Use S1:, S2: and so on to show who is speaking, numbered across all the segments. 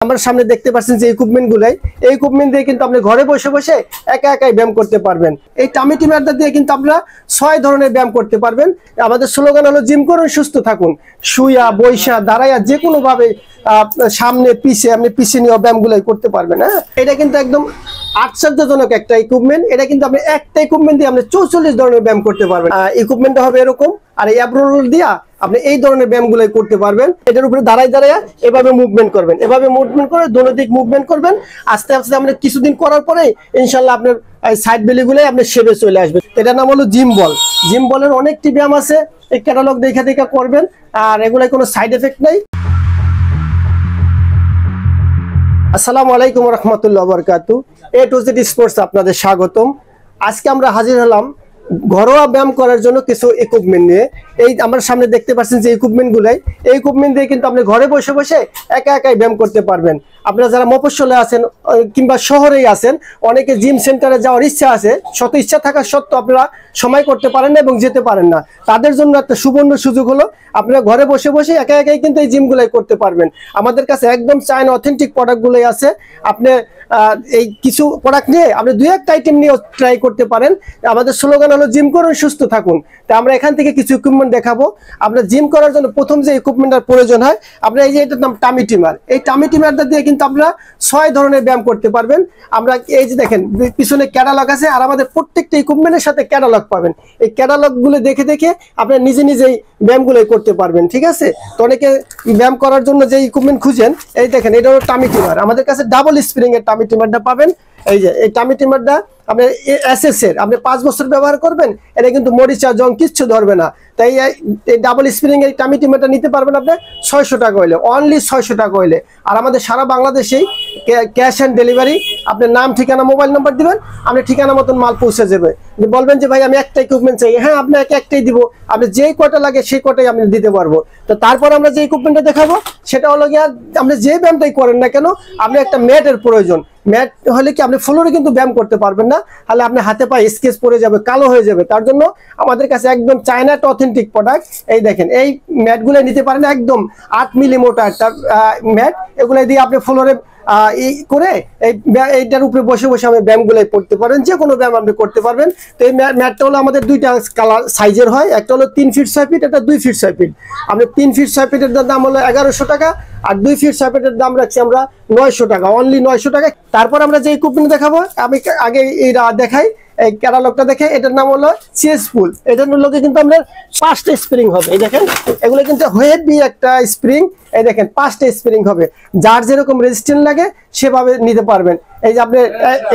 S1: আমার সামনে দেখতে পাচ্ছেন যে ইকুইপমেন্ট দিয়ে কিন্তু আপনি ঘরে বসে বসে একা একাই ব্যায়াম করতে পারবেন। এই টামি টিমারটা দিয়ে কিন্তু আপনারা 6 ধরনের ব্যায়াম করতে পারবেন। আমাদের স্লোগান হলো জিম করুন সুস্থ থাকুন। শুয়া বৈশা দাঁড়াইয়া যে কোনো ভাবে সামনে পিছে আপনি পিছে নিয়ে ব্যায়ামগুলোই করতে পারবেন। হ্যাঁ, এটা কিন্তু একদম আশ্চর্যজনক একটা ইকুইপমেন্ট। এটা কিন্তু আপনি একটা ইকুইপমেন্ট দিয়ে আপনি 44 ধরনের ব্যায়াম করতে পারবেন। ইকুইপমেন্টটা হবে এরকম, আর এই অ্যাপ রোল দিয়া আপনি এই ধরনের ব্যায়ামগুলোই করতে পারবেন। এটার উপরে দাঁড়ায় এভাবে মুভমেন্ট করবেন, এভাবে মুভমেন্ট করে দোনো দিক মুভমেন্ট করবেন। আস্তে আস্তে আপনি কিছুদিন করার পরে ইনশাল্লাহ আপনার সাইড বেলিগুলোই আপনার শেপে চলে আসবে। এটার নাম হলো জিম বল। জিম বলের অনেকটি ব্যায়াম আছে, এই ক্যাটালগ দেখে দেখে করবেন, আর এগুলোয় কোনো সাইড এফেক্ট নেই। আসসালামু আলাইকুম রহমতুল্লাহ বরকাতু। এ টু জেড স্পোর্টস আপনাদের স্বাগতম। আজকে আমরা হাজির হলাম ঘরোয়া ব্যায়াম করার জন্য কিছু ইকুইপমেন্ট নিয়ে। এই আমার সামনে দেখতে পাচ্ছেন যে এই ইকুইপমেন্ট দিয়ে কিন্তু আপনি ঘরে বসে বসে একা একাই ব্যায়াম করতে পারবেন। আপনারা যারা মফস্বলে আছেন কিংবা শহরেই আছেন, অনেকে জিম সেন্টারে যাওয়ার ইচ্ছা আছে, শত ইচ্ছা থাকা সত্ত্বেও আপনারা সময় করতে পারেন না এবং যেতে পারেন না। তাদের জন্য একটা সুবর্ণ সুযোগ হলো আপনারা ঘরে বসে বসে একা একাই কিন্তু এই জিমগুলাই করতে পারবেন। আমাদের কাছে একদম চায়না অথেন্টিক প্রোডাক্টগুলোই আছে। আপনি এই কিছু প্রোডাক্ট নিয়ে আপনি 2-1 আইটেম নিয়ে ট্রাই করতে পারেন। আমাদের স্লোগান হলো জিম করুন সুস্থ থাকুন। তা আমরা এখান থেকে কিছু ইকুইপমেন্ট দেখাবো। আপনার জিম করার জন্য প্রথম যে ইকুইপমেন্টের প্রয়োজন হয়, আপনার এই যে এটার নাম টামি টিমার। এই টামি টিমারটা দিয়ে কিন্তু আপনারা 6 ধরনের ব্যায়াম করতে পারবেন। আমরা এই যে দেখেন পিছনে ক্যাটালগ আছে, আর আমাদের প্রত্যেকটা ইকুইপমেন্টের সাথে ক্যাটালগ পাবেন। এই ক্যাটালগুলো দেখে দেখে আপনারা নিজে নিজেই ব্যায়ামগুলোই করতে পারবেন। ঠিক আছে, তো অনেকে ব্যায়াম করার জন্য যে ইকুইপমেন্ট খুঁজেন, এই দেখেন এটা হলো টামি টিমার। আমাদের কাছে ডাবল স্প্রিং এর টামি টিমারটা পাবেন। এই যে এই টামি টিমারটা আপনি এসএস এর আপনি 5 বছর ব্যবহার করবেন, এটা কিন্তু মরিচা জং কিচ্ছু ধরবে না। তাই এই ডাবল স্প্রিং এর টামি টিমারটা নিতে পারবেন আপনি 600 টাকা হইলে, অনলি 600 টাকা হইলে। আর আমাদের সারা বাংলাদেশেই ক্যাশ অ্যান্ড ডেলিভারি। আপনার নাম ঠিকানা মোবাইল নাম্বার দিবেন, আপনি ঠিকানা মতন মাল পৌঁছে যাবে। বলবেন যে ভাই আমি একটা ইকুইপমেন্ট চাই, হ্যাঁ আপনাকে একটাই দিব, আপনি যেই কয়টা লাগে সেই কয়টাই আমি দিতে পারবো। তো তারপর আমরা যে ইকুইপমেন্টটা দেখাবো সেটা হলো গিয়ে আপনি যে ব্যায়ামটাই করেন না কেন, আপনি একটা ম্যাটের প্রয়োজন। ম্যাট হলে কি আপনি ফ্লোরে কিন্তু ব্যায়াম করতে পারবেন না, তাহলে আপনি হাতে পায়ে স্কেচ পড়ে যাবে, কালো হয়ে যাবে। তার জন্য আমাদের কাছে একদম চায়না একটা অথেন্টিক প্রোডাক্ট। এই দেখেন এই ম্যাটগুলো নিতে পারেন, একদম 8 মিলি মোটা একটা ম্যাট। এগুলো দিয়ে আপনি ফ্লোরে করে এইটার উপরে বসে বসে আপনি ব্যায়ামগুলো করতে পারেন, যে কোনো ব্যায়াম আপনি করতে পারবেন। তো এই ম্যাটটা হলো আমাদের 2টা কালার সাইজের হয়, একটা হলো 3 ফিট 6 ফিট, একটা 2 ফিট 6 ফিট। আপনি 3 ফিট 6 ফিটের দাম হলো 1100 টাকা, আর 2 ফিট 6 ফিটের দাম রাখছি আমরা 900 টাকা, অনলি 900 টাকা। তারপর আমরা যে ইকুইপমেন্ট দেখাবো, আমি আগে এইটা দেখাই, এই ক্যাটালগটা দেখে। এটার নাম হলো চেস পুল। এটার লোকে কিন্তু আপনার 5টা স্প্রিং হবে। এই দেখেন এগুলো কিন্তু হেভি একটা স্প্রিং। এই দেখেন 5টা স্প্রিং হবে, যার যেরকম রেজিস্ট্যান্স লাগে সেভাবে নিতে পারবেন। এই যে আপনি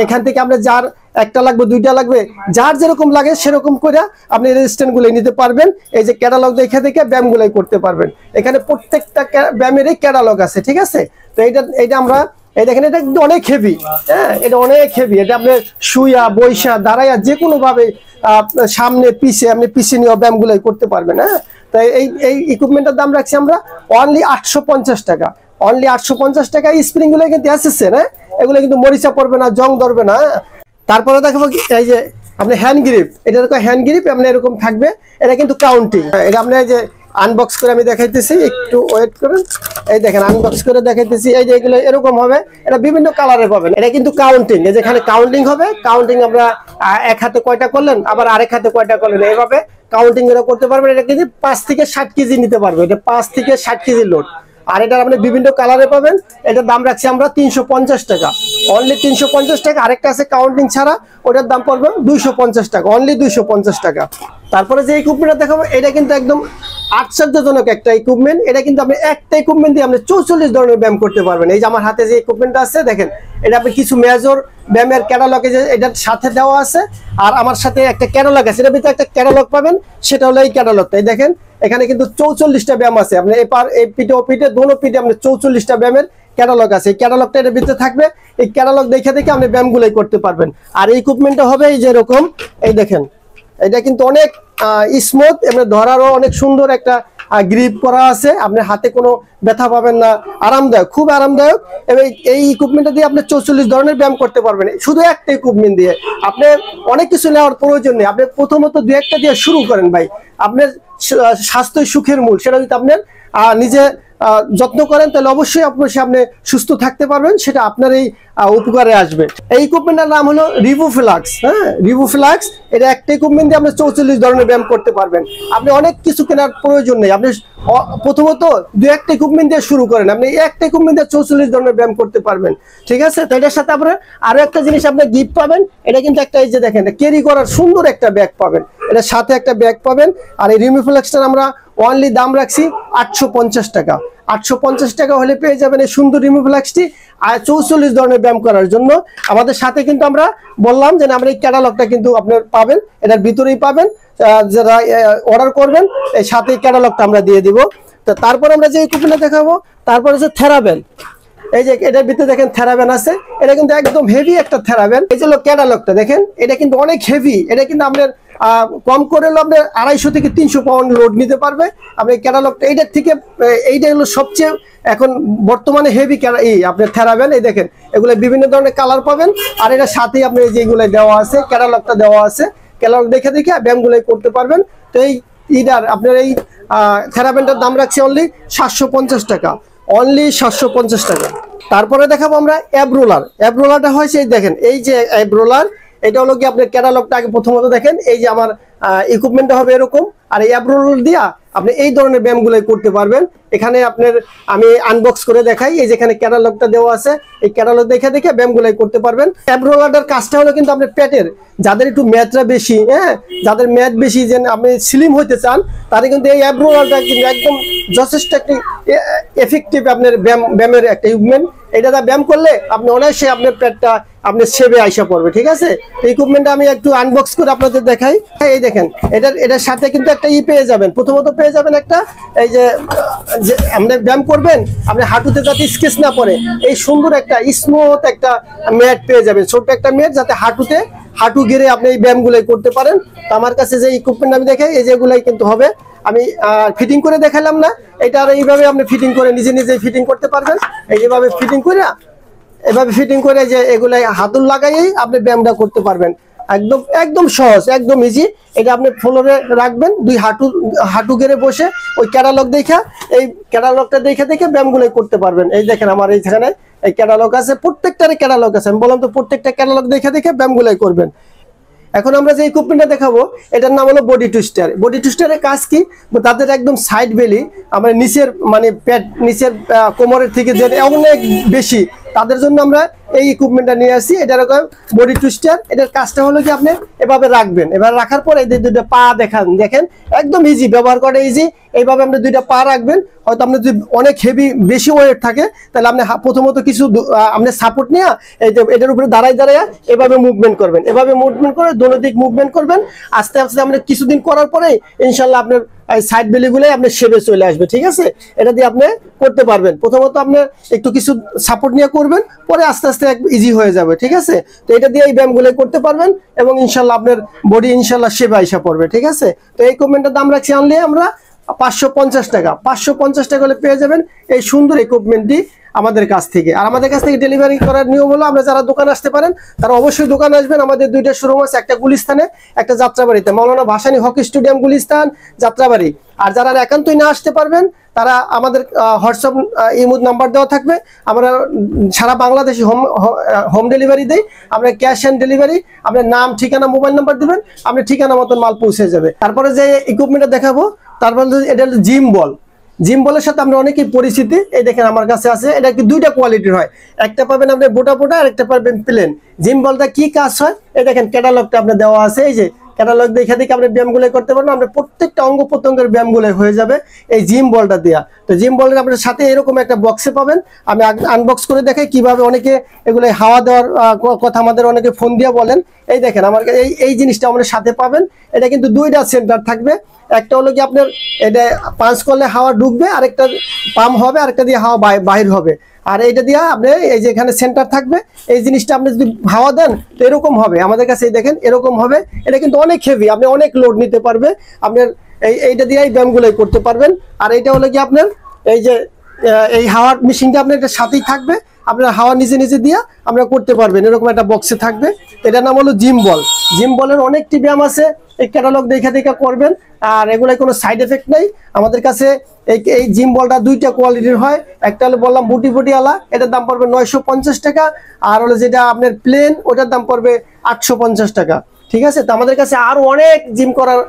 S1: এখান থেকে আপনার যার একটা লাগবে 2টা লাগবে, যার যেরকম লাগে সেরকম করে আপনি রেজিস্ট্যান্স গুলো নিতে পারবেন। এই যে ক্যাটালগ দেখে দেখে ব্যায়াম গুলাই করতে পারবেন। এখানে প্রত্যেকটা ব্যায়ামেরই ক্যাটালগ আছে। ঠিক আছে, তো এইটা আমরা এই দেখেন এটা কিন্তু অনেক হেভি। হ্যাঁ, এটা অনেক হেভি। এটা আপনি শুয়া বৈশা দাঁড়াইয়া যে কোনো ভাবে সামনে পিছে আপনি পিছে নিয়ে ব্যায়ামগুলাই করতে পারবেন। হ্যাঁ, তাই এই ইকুইপমেন্টের দাম রাখছি আমরা অনলি 850 টাকা, অনলি 850 টাকা। এই স্প্রিং গুলো কিন্তু এসেছে না, এগুলো কিন্তু মরিচা পড়বে না, জং ধরবে না। তারপরে দেখাবো এই যে আপনি হ্যান্ড গ্রিপ। এটা হ্যান্ড গ্রিপ আপনি এরকম থাকবে, এটা কিন্তু কাউন্টিং। এটা আপনি এই যে আনবক্স করে আমি দেখাইতেছি, একটু ওয়েট করেন। এই দেখেন আনবক্স করে দেখাইতেছি। এই যে এগুলো এরকম হবে, এটা বিভিন্ন কালারে পাবেন। এটা কিন্তু কাউন্টিং, এই যেখানে কাউন্টিং হবে, কাউন্টিং আমরা এক হাতে কয়টা করলেন আবার আরেক হাতে কয়টা করলেন, এইভাবে কাউন্টিং এরা করতে পারবেন। এটা কিন্তু 5 থেকে 60 কেজি নিতে পারবে, এটা 5 থেকে 60 কেজি লোড। আর এটা আপনি বিভিন্ন কালারে পাবেন। এটার দাম রাখছি আমরা 350 টাকা, অনলি 350 টাকা। আরেকটা আছে কাউন্টিং ছাড়া, ওটার দাম পড়বে 250 টাকা, অনলি 250 টাকা। তারপরে যে ইকুইপমেন্টটা দেখাবো, এটা কিন্তু একদম আশ্চর্যজনক একটা ইকুইপমেন্ট। এটা কিন্তু আপনি একটা ইকুইপমেন্ট দিয়ে আপনি 44 ধরনের ব্যায়াম করতে পারবেন। এই যে আমার হাতে যে ইকুইপমেন্টটা আছে দেখেন, এটা আপনি কিছু মেজর ব্যায়ামের ক্যাটালগে যে এটার সাথে দেওয়া আছে, আর আমার সাথে একটা ক্যাটালগ আছে, এটার ভিতরে একটা ক্যাটালগ পাবেন, সেটা হলো এই ক্যাটালগটা। এই দেখেন এখানে কিন্তু 44টা ব্যায়াম আছে। আপনি এই পিঠে ও পিঠে দোনো পিঠে আপনি 44টা ব্যায়ামের ক্যাটালগ আছে। এই ক্যাটালগটা এর ভিতরে থাকবে, এই ক্যাটালগ দেখে দেখে আপনি ব্যায়ামগুলোই করতে পারবেন। আর এই ইকুইপমেন্টটা হবে এই যে এরকম, এই দেখেন এটা কিন্তু অনেক স্মুথ, এমনি ধরারও অনেক সুন্দর একটা গ্রিপ করা আছে। আপনি হাতে কোনো ব্যথা পাবেন না, আরামদায়ক, খুব আরামদায়ক। এবং এই ইকুইপমেন্টটা দিয়ে আপনি 44 ধরনের ব্যায়াম করতে পারবেন শুধু একটা ইকুইপমেন্ট দিয়ে। আপনি অনেক কিছু নেওয়ার প্রয়োজন নেই, আপনি প্রথমত 2-1টা দিয়ে শুরু করেন ভাই। আপনার স্বাস্থ্য সুখের মূল, সেটা যদি আপনার নিজে যত্ন করেন তাহলে অবশ্যই আপনি সুস্থ থাকতে পারবেন, সেটা আপনার এই উপকারে আসবে। এই ইকুইপমেন্টের নাম হলো রিভোফ্লাক্স। হ্যাঁ, রিভোফ্লাক্স এটা একটা ইকুইপমেন্ট দিয়ে আপনি 44 ধরনের ব্যায়াম করতে পারবেন। আপনি অনেক কিছু কেনার প্রয়োজন নেই, আপনি প্রথমত দু একটা ইকুইপমেন্ট দিয়ে শুরু করেন, আপনি একটা ইকুইপমেন্ট দিয়ে 44 ধরনের ব্যায়াম করতে পারবেন। ঠিক আছে, তো এটার সাথে আপনার আরো একটা জিনিস আপনি গিফট পাবেন। এটা কিন্তু একটা, এই যে দেখেন, ক্যারি করার সুন্দর একটা ব্যাগ পাবেন, এটার সাথে একটা ব্যাগ পাবেন। আর এই রিভোফ্লাক্সটার আমরা অনলি দাম রাখছি 850 টাকা। 850 টাকা হলে পেয়ে যাবেন এই সুন্দর রিভোফ্লাক্সটি আর 44 ধরনের ব্যায়াম করার জন্য। আমাদের সাথে কিন্তু আমরা বললাম যে আমরা এই ক্যাটালগটা কিন্তু আপনার পাবেন, এটার ভিতরেই পাবেন। যারা অর্ডার করবেন এই সাথে ক্যাটালগটা আমরা দিয়ে দিব। তো তারপর আমরা যে ইকুইপমেন্টটা দেখাবো, তারপর হচ্ছে থেরাবেল। এই যে এটার ভিতরে দেখেন থেরাবেন আছে, এটা কিন্তু একদম হেভি একটা থেরাবেন। এই যে ক্যাটালগটা দেখেন, এটা কিন্তু অনেক হেভি। এটা কিন্তু আপনার কম করে হলো আপনার 250 থেকে 300 পাউন্ড লোড নিতে পারবে। আপনি ক্যাটালগটা এইটার থেকে, এইটা হলো সবচেয়ে এখন বর্তমানে হেভি আপনার থেরাবেন। এই দেখেন, এগুলো বিভিন্ন ধরনের কালার পাবেন। আর এটার সাথেই আপনি যেগুলো দেওয়া আছে, ক্যাটালগটা দেওয়া আছে, ক্যাটালগ দেখে দেখে ব্যায়ামগুলো করতে পারবেন। তো এই আপনার এই থেরাবেনটার দাম রাখছি অনলি 750 টাকা, অনলি 750 টাকা। তারপরে দেখাবো আমরা অ্যাব্রোলার। অ্যাব্রোলারটা হয় সেই দেখেন, এই যে অ্যাব্রোলার, এটা হলো কি আপনার ক্যাটালগটা আগে প্রথমত দেখেন। এই যে আমার ইকুইপমেন্টটা হবে এরকম, আর এই অ্যাব্রোলার দিয়া আপনি এই ধরনের ব্যায়ামগুলো করতে পারবেন। এখানে আপনার আমি আনবক্স করে দেখাই, এই যেখানে ক্যাটালগটা দেওয়া আছে, এই ক্যাটালগ দেখে দেখে ব্যায়ামগুলো করতে পারবেন। অ্যাব্রোলারটার কাজটা হলো কিন্তু আপনার পেটের, যাদের একটু ম্যাথটা বেশি, হ্যাঁ, যাদের ম্যাথ বেশি, যে আপনি স্লিম হইতে চান, তারা কিন্তু এই অ্যাব্রোলারটা কিন্তু একদম যথেষ্ট একটি এফেক্টিভ আপনার ব্যায়ামের একটা ইকুইপমেন্ট। এটা ব্যায়াম করলে আপনি অনায়াসে আপনার পেটটা আপনার সেবে আইসা পড়বে। ঠিক আছে, এই ইকুইপমেন্টটা আমি একটু আনবক্স করে আপনাদের দেখাই। এই দেখেন, এটার সাথে কিন্তু একটা পেয়ে যাবেন। প্রথমত পেয়ে যাবেন একটা, এই যে আপনি ব্যায়াম করবেন, আপনি হাঁটুতে যাতে স্কেচ না পড়ে এই সুন্দর একটা স্মুথ একটা ম্যাট পেয়ে যাবেন, ছোট্ট একটা ম্যাট, যাতে হাঁটু গেড়ে আপনি এই ব্যায়ামগুলোই করতে পারেন। তো আমার কাছে যে ইকুইপমেন্ট আমি দেখাই, এই যেগুলাই কিন্তু হবে। আমি ফিটিং করে দেখালাম না, এটা আর এইভাবে আপনি ফিটিং করে নিজে নিজেই ফিটিং করতে পারবেন। এইভাবে ফিটিং করে, এভাবে ফিটিং করে যে এগুলাই হাতুল লাগাইয়েই আপনি ব্যায়ামটা করতে পারবেন। একদম একদম সহজ, একদম ইজি। এটা আপনি ফ্লোরে রাখবেন, দুই হাঁটু গেড়ে বসে ওই ক্যাটালগ দেখা, এই ক্যাটালগটা দেখে দেখে ব্যায়ামগুলোই করতে পারবেন। এই দেখেন আমার এইখানে এই ক্যাটালগ আছে, প্রত্যেকটারই ক্যাটালগ আছে। আমি বললাম তো, প্রত্যেকটা ক্যাটালগ দেখে দেখে ব্যায়ামগুলোই করবেন। এখন আমরা যে ইকুইপমেন্টটা দেখাবো, এটার নাম হলো বডি টুইস্টার। বডি টুইস্টারের কাজ কি, তাদের একদম সাইড বেলি, আমরা নিচের মানে পেট নিচের কোমরের থেকে যে অনেক বেশি, তাদের জন্য আমরা এই ইকুইপমেন্টটা নিয়ে আসি। এটা এরকম বডি টুইস্টার। এটার কাজটা হলো কি, আপনি এভাবে রাখবেন, এবার রাখার পর এই দুইটা পা দেখেন একদম ইজি, ব্যবহার করা ইজি। এইভাবে আপনি দুইটা পা রাখবেন। হয়তো আপনি যদি অনেক হেভি বেশি ওয়েট থাকে, তাহলে আপনি প্রথমত কিছু আপনি সাপোর্ট নিয়ে এটার উপরে দাঁড়ায় এভাবে মুভমেন্ট করবেন, এভাবে মুভমেন্ট করে দোনো দিক মুভমেন্ট করবেন। আস্তে আস্তে আপনি কিছুদিন করার পরে ইনশাল্লাহ আপনার সাইড বেলিগুলো আপনার শেপে চলে আসবে। ঠিক আছে, এটা দিয়ে আপনি করতে পারবেন। প্রথমত আপনি একটু কিছু সাপোর্ট নিয়ে করবেন, পরে আস্তে আস্তে ইজি হয়ে যাবে। ঠিক আছে, তো এটা দিয়ে এই ব্যায়ামগুলো করতে পারবেন এবং ইনশাল্লাহ আপনার বডি ইনশাল্লাহ শেপে আইসা পড়বে। ঠিক আছে, তো এই ইকুইপমেন্টের দাম রাখছি আনলে আমরা 550 টাকা। 550 টাকা হলে পেয়ে যাবেন এই সুন্দর ইকুইপমেন্টটি আমাদের কাছ থেকে। আর আমাদের কাছ থেকে ডেলিভারি করার নিয়ম হলো, আমরা যারা দোকান আসতে পারেন তারা অবশ্যই দোকানে আসবেন। আমাদের দুইটা শোরুম আছে, একটা গুলিস্তানে, একটা যাত্রাবাড়িতে, মাওলানা ভাসানী হকি স্টেডিয়াম গুলিস্তান, যাত্রাবাড়ি। আর যারা একান্তই না আসতে পারবেন, তারা আমাদের হোয়াটসঅ্যাপ ইমুদ নাম্বার দেওয়া থাকবে। আমরা সারা বাংলাদেশে হোম ডেলিভারি দিই। আমরা ক্যাশ অন ডেলিভারি, আপনার নাম, ঠিকানা, মোবাইল নাম্বার দিবেন, আপনি ঠিকানা মতন মাল পৌঁছে যাবে। তারপরে যে ইকুইপমেন্টটা দেখাবো, তারপরে এটা হলো জিম বল। জিম বলের সাথে আমরা অনেকেই পরিচিতি। এই দেখেন আমার কাছে আছে, এটা কি দুইটা কোয়ালিটির হয়, একটা পাবেন আপনি বোটা আর একটা পাবেন প্লেন। জিম বলটা কি কাজ হয়, এই দেখেন ক্যাটালগটা আপনার দেওয়া আছে। এই যে ক্যাটালগ দেখে দেখে আপনি ব্যায়ামগুলো করতে পারবেন। আপনার প্রত্যেকটা অঙ্গ প্রত্যঙ্গের ব্যায়ামগুলো হয়ে যাবে এই জিম বলটা দেওয়া। তো জিম বলের আপনার সাথে এরকম একটা বক্সে পাবেন। আমি আনবক্স করে দেখাই কিভাবে অনেকে এগুলো হাওয়া দেওয়ার কথা আমাদের অনেকে ফোন দিয়ে বলেন। এই দেখেন আমার এই জিনিসটা আমাদের সাথে পাবেন। এটা কিন্তু দুইটা সেন্টার থাকবে, একটা হলো কি আপনার এটা পাঞ্চ করলে হাওয়া ঢুকবে, আরেকটা পাম্প হবে, আরেকটা দিয়ে হাওয়া বাহির হবে। আর এইটা দিয়ে আপনি এই যে এখানে সেন্টার থাকবে, এই জিনিসটা আপনি যদি হাওয়া দেন তো এরকম হবে আমাদের কাছে। এই দেখেন এরকম হবে। এটা কিন্তু অনেক হেভি, আপনি অনেক লোড নিতে পারবে। আপনার এইটা দিয়ে এই ব্যায়ামগুলোই করতে পারবেন। আর এইটা হলো কি আপনার এই যে এই হাওয়ার মেশিনটা আপনার এটার সাথেই থাকবে। আপনার হাওয়া নিজে নিজে দিয়ে আপনারা করতে পারবেন, এরকম একটা বক্সে থাকবে। এটার নাম হলো জিম বল। জিম বলের অনেকটি ব্যায়াম আছে, এই ক্যাটালগ দেখে দেখে করবেন। আর এগুলাই কোনো সাইড এফেক্ট নেই আমাদের কাছে। এই জিম বলটা দুইটা কোয়ালিটির হয়, একটা হলো বললাম বুটি বুটি আলা, এটার দাম পড়বে 950 টাকা। আর হলো যেটা আপনার প্লেন, ওটার দাম পড়বে 850 টাকা। ঠিক আছে, তো আমাদের কাছে আরো অনেক জিম করার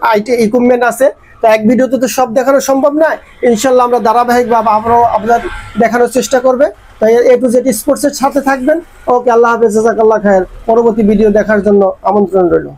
S1: ইকুইপমেন্ট আছে। তো এক ভিডিওতে তো সব দেখানো সম্ভব নয়, ইনশাল্লাহ আমরা ধারাবাহিকভাবে আমরাও আপনাদের দেখানোর চেষ্টা করবে। তাই A to Z স্পোর্টসের সাথে থাকবেন। ওকে, আল্লাহ হাফেজ, জাযাকাল্লাহ খায়ের। পরবর্তী ভিডিও দেখার জন্য আমন্ত্রণ রইল।